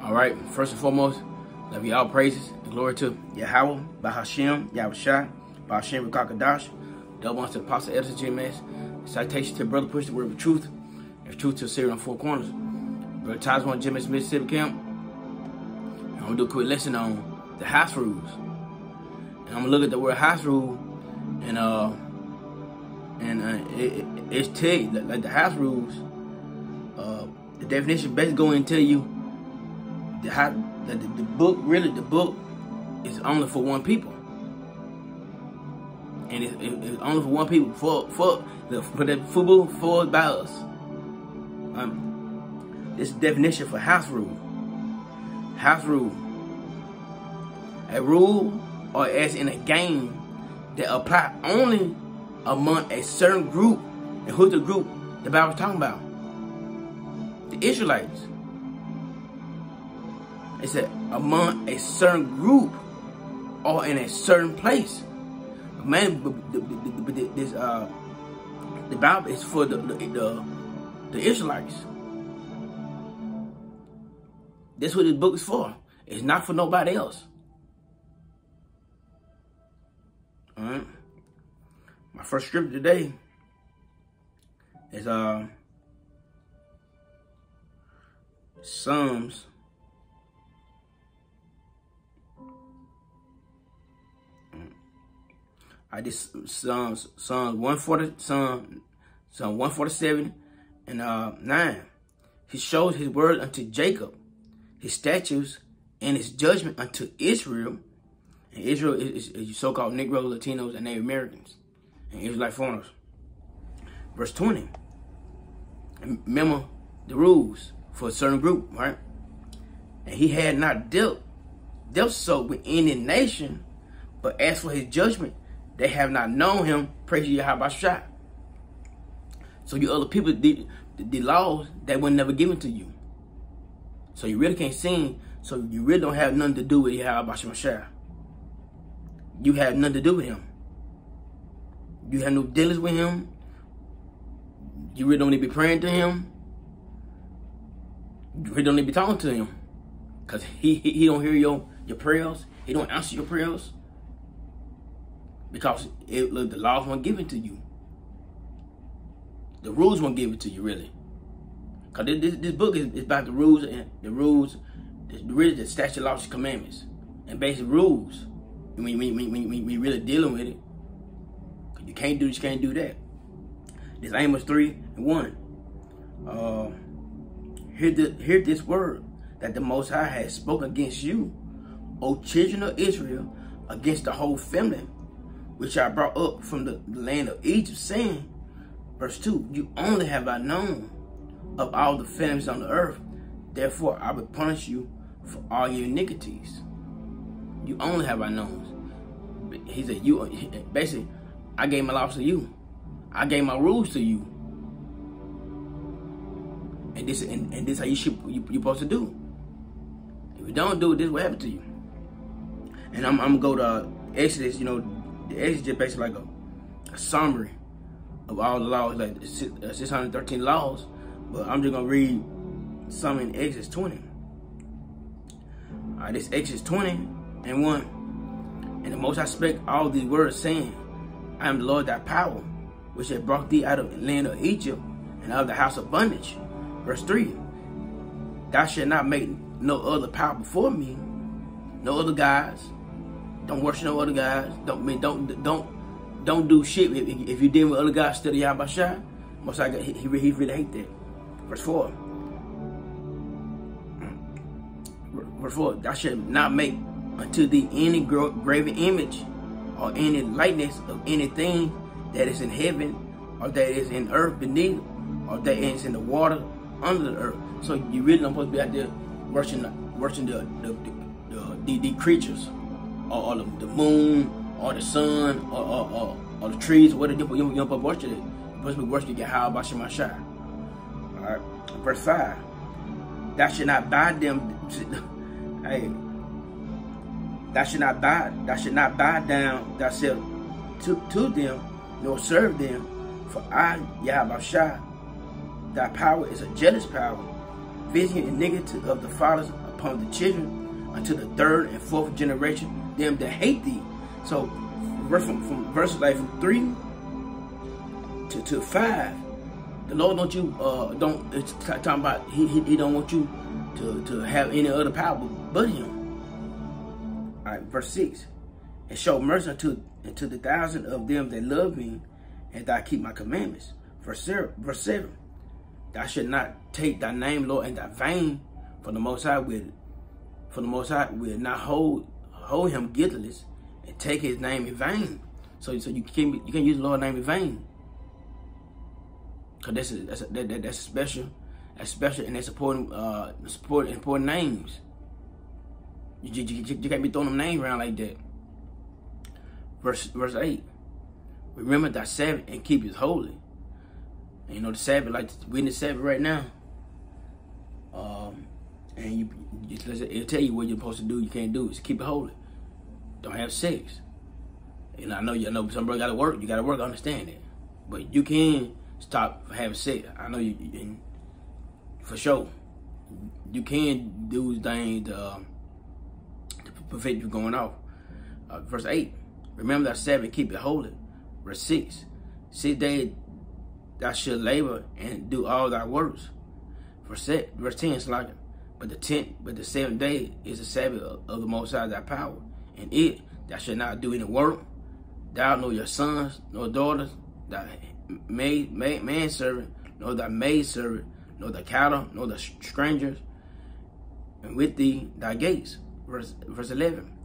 All right, first and foremost, let me all praises and glory to Yahweh, Bahashem, Yahushua, Bahashem Rakakadash, double unto the Apostle Edison GMS, citation to Brother Push the Word of Truth, and truth to a series on four corners. Brother Ties one GMS Mississippi Camp. And I'm gonna do a quick lesson on the house rules. And I'm gonna look at the word house rule, and it's tell you like the house rules. The definition basically going to tell you the book is only for one people, and it's only for one people for the football for about us. This is the definition for house rule. House rule: a rule or as in a game that apply only among a certain group. And who's the group the Bible's talking about? The Israelites. It said among a certain group or in a certain place. Man, the Bible is for the Israelites. That's what this book is for. It's not for nobody else. All right. My first scripture today is Psalms. Psalms 140, Psalm 147 and 9. He shows his word unto Jacob, his statutes and his judgment unto Israel. And Israel is so-called Negro, Latinos, and Native Americans, and Israelite foreigners. Verse 20. Remember the rules for a certain group, right? And he had not dealt so with any nation, but as for his judgment, they have not known him. Praise Yahweh. So you other people, the laws that were never given to you. So you really can't sin. So you really don't have nothing to do with Yahweh. You have nothing to do with him. You have no dealings with him. You really don't need to be praying to him. You really don't need to be talking to him. Because he don't hear your prayers. He don't answer your prayers. Because the laws weren't given to you. The rules weren't given to you, really. Because this book is about the rules, and really the statute, laws, and commandments. And basic rules. We really dealing with it. Cause you can't do this, you can't do that. This Amos 3:1. Hear this word that the Most High has spoken against you, O children of Israel, against the whole family, which I brought up from the land of Egypt, saying, verse 2, you only have I known of all the families on the earth, therefore I will punish you for all your iniquities. You only have I known. He said, basically, I gave my laws to you. I gave my rules to you. And this how you supposed to do. If you don't do it, this will happen to you. And I'm gonna go to Exodus. You know, the Exodus is basically like a summary of all the laws, like 613 laws. But I'm just gonna read some in Exodus 20. All right, this Exodus 20:1. And the Most High spake all these words, saying, I am the Lord thy power, which hath brought thee out of the land of Egypt, and out of the house of bondage. Verse 3. Thou shalt not make no other power before me, no other gods. Don't worship no other gods. Don't do shit if you deal with other gods instead of Yahweh. Most High, he really hate that. Verse 4. Verse 4. Thou shalt not make unto thee any graven image or any likeness of anything that is in heaven or that is in earth beneath or that is in the water under the earth. So you really don't supposed to be out there worshiping the creatures or the moon or the sun or the trees or whatever. You don't supposed to worship it. You're supposed to be worshiping Yahweh Bashem Ashai. Alright. Verse 5. Thou shalt not buy them. Hey. Thou shalt not bow down thyself to them, nor serve them. For I, Yahweh Shai, thy power is a jealous power, visiting iniquity of the fathers upon the children unto the third and fourth generation, them that hate thee. So from verse like from 3 to 5, the Lord don't you it's talking about he don't want you to have any other power but him. All right, verse 6. And show mercy unto the 1,000 of them that love me, and that keep my commandments. Verse 7. Thou should not take thy name, Lord, in thy vain, for the Most High will not hold him guiltless and take his name in vain. So you can't use the Lord's name in vain. Cause that's special, and that's important names. You can't be throwing them names around like that. Verse 8. Remember thy Sabbath and keep it holy. And you know the Sabbath, like we in the Sabbath right now. And it'll tell you what you're supposed to do. You can't do is keep it holy. Don't have sex. And I know some brother gotta work. You gotta work. I understand that, but you can stop having sex. I know you for sure. You can do things to prevent you going off. Verse 8. Remember thy Sabbath, keep it holy. Verse 6. 6 days thou shalt labor and do all thy works. Verse 10 is like, but the 7th day is the Sabbath of the Most High thy power. And it thou shalt not do any work, thou nor your sons, nor daughters, thy manservant, nor thy maidservant, nor the cattle, nor the strangers, and with thee thy gates. Verse 11.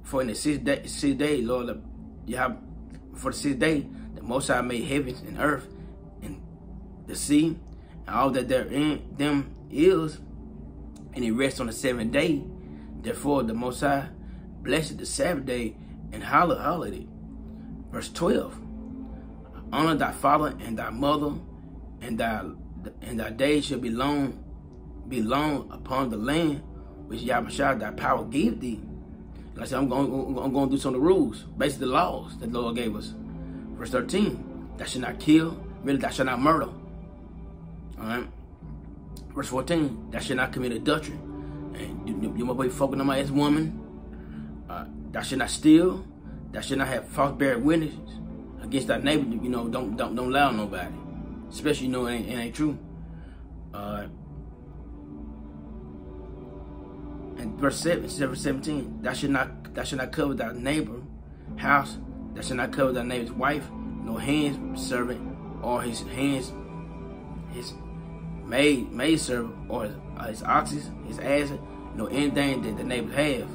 For in the sixth day, Lord, for the 6th day, the Most High made heavens and earth and the sea and all that therein them is, and he rests on the 7th day. Therefore, the Most High blessed the Sabbath day and hallowed it. Verse 12. Honor thy father and thy mother, and thy days shall be long upon the land which Yahushua thy power gave thee. Like I said, I'm going to do some of the rules, basically the laws that the Lord gave us. Verse 13, thou shalt not kill, really thou shalt not murder. All right. Verse 14, thou shalt not commit adultery. And you must be focusing on my as woman. Thou shalt not steal. Thou shalt not have false bearing witnesses against thy neighbor. You know, don't lie on nobody, especially you know it ain't true. And verse 17, thou shalt not cover thy neighbor house, thou shalt not cover thy neighbor's wife, nor hands servant, or his maid servant, or his oxen, his ass, nor anything that the neighbors have.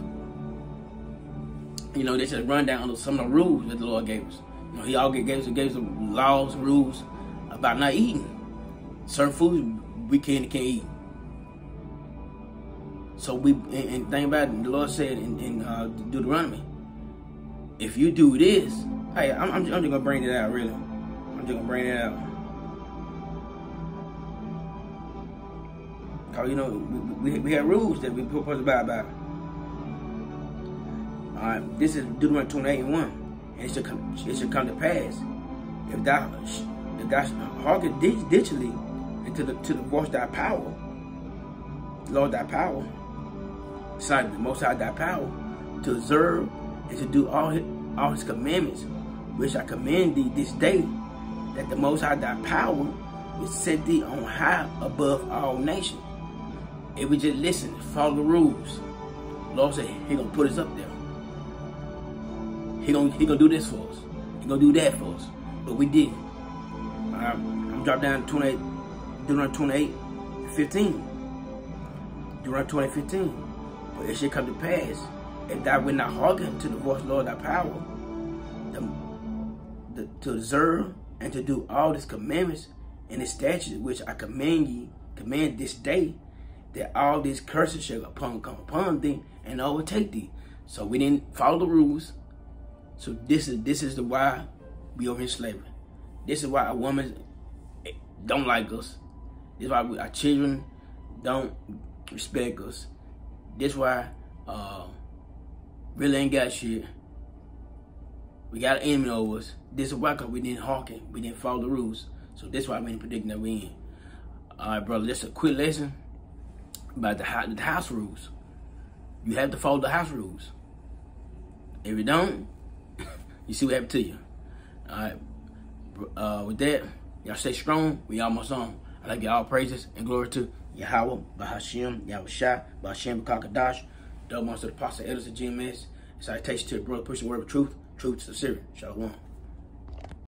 You know, they just run down some of the rules that the Lord gave us. You know, he all gave us laws, rules about not eating certain foods we can't eat. So and think about it, the Lord said in Deuteronomy, if you do this, hey, I'm just gonna bring it out, really. I'm just gonna bring it out. Cause you know we have rules that we supposed to abide by. All right, this is Deuteronomy 28:1, and it should come to pass if thou hearken diligently into the voice of thy power, Lord thy power. Son, the Most High thy power, to observe and to do all his commandments, which I command thee this day, that the Most High thy power will set thee on high above all nations. If we just listen, follow the rules, the Lord said he gonna put us up there. He gonna do this for us. He gonna do that for us. But we didn't. I'm drop down to Deuteronomy 28:15. Deuteronomy 28:15. But it shall come to pass, if thou wilt not hearken to the voice of the Lord thy power, to observe and to do all his commandments and his statutes which I command this day, that all these curses shall come upon thee and overtake thee. So we didn't follow the rules. So this is the why we over in slavery. This is why a woman don't like us. This is why our children don't respect us. This why really ain't got shit. We got an enemy over us. This is why, because we didn't hearken. We didn't follow the rules. So this is why we in the predicament that we in. All right, brother, this is a quick lesson. about the house rules. You have to follow the house rules. If you don't, you see what happened to you. All right. With that, y'all stay strong. We almost on. I like all praises and glory to Yahweh, Bahashim, Yahweh Shai, Bahashim, Kakadash, double monster, the apostle, elders of GMS. Salutation to the brother, pushing the word of truth, truth to the Syrian. Shalom.